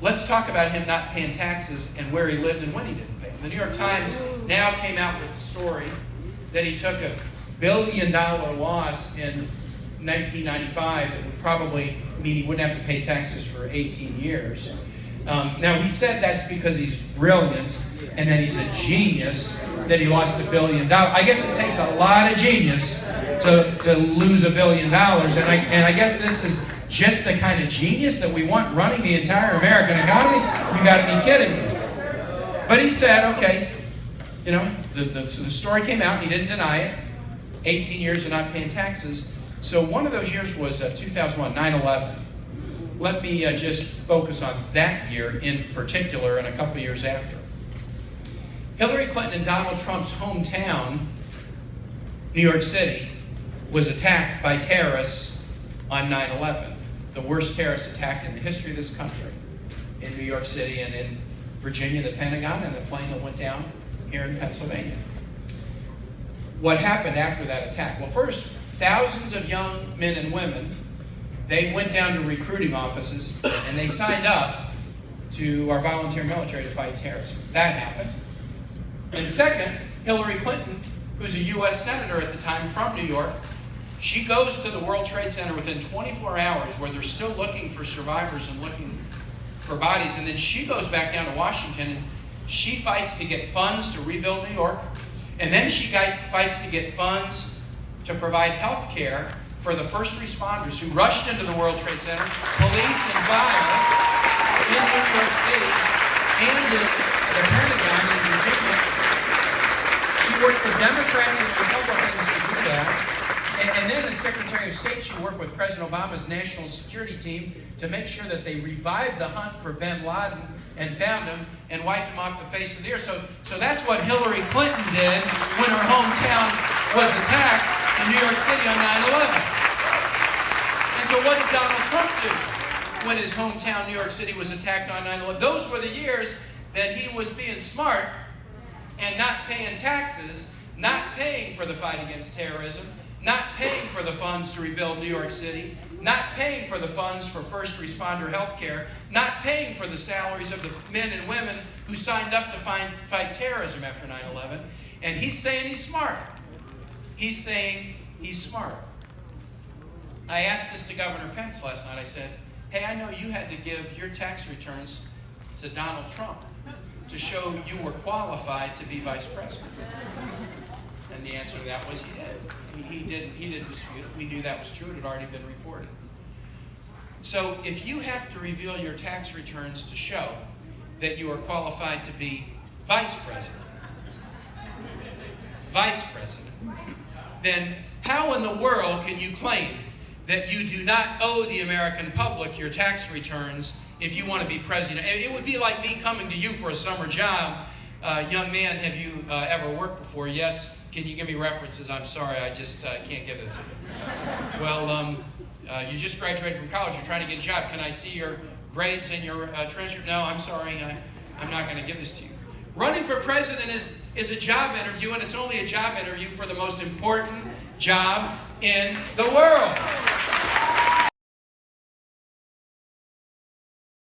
let's talk about him not paying taxes and where he lived and when he didn't pay them. The New York Times now came out with the story that he took $1 billion loss in 1995 that would probably mean he wouldn't have to pay taxes for 18 years. Now, he said that's because he's brilliant and that he's a genius that he lost $1 billion. I guess it takes a lot of genius to lose $1 billion. And I guess this is just the kind of genius that we want running the entire American economy. You got to be kidding me. But he said, okay, you know, the story came out and he didn't deny it. 18 years of not paying taxes. So one of those years was 2001, 9/11. Let me just focus on that year in particular and a couple of years after. Hillary Clinton and Donald Trump's hometown, New York City, was attacked by terrorists on 9/11. The worst terrorist attack in the history of this country. In New York City and in Virginia, the Pentagon, and the plane that went down here in Pennsylvania. What happened after that attack? Well, first, thousands of young men and women, they went down to recruiting offices and they signed up to our volunteer military to fight terrorism. That happened. And second, Hillary Clinton, who's a U.S. Senator at the time from New York, she goes to the World Trade Center within 24 hours where they're still looking for survivors and looking for bodies. And then she goes back down to Washington and she fights to get funds to rebuild New York. And then she fights to get funds to provide health care for the first responders who rushed into the World Trade Center, police and fire in New York City and in the Pentagon in Virginia. She worked with Democrats and Republicans to do that. And then as Secretary of State, she worked with President Obama's national security team to make sure that they revived the hunt for bin Laden and found him and wiped him off the face of the earth. So that's what Hillary Clinton did when her hometown was attacked in New York City on 9/11. And so what did Donald Trump do when his hometown, New York City, was attacked on 9/11? Those were the years that he was being smart and not paying taxes, not paying for the fight against terrorism, not paying for the funds to rebuild New York City, not paying for the funds for first responder health care, not paying for the salaries of the men and women who signed up to fight terrorism after 9/11. And he's saying he's smart. He's saying he's smart. I asked this to Governor Pence last night. I said, hey, I know you had to give your tax returns to Donald Trump to show you were qualified to be vice president. And the answer to that was he did. He didn't dispute it. We knew that was true. It had already been reported. So if you have to reveal your tax returns to show that you are qualified to be vice president, then how in the world can you claim that you do not owe the American public your tax returns if you want to be president? It would be like me coming to you for a summer job. Young man, have you ever worked before? Yes. Can you give me references? I'm sorry, I just can't give it to you. Well, you just graduated from college. You're trying to get a job. Can I see your grades and your transcript? No, I'm sorry. I'm not going to give this to you. Running for president is a job interview, and it's only a job interview for the most important job in the world.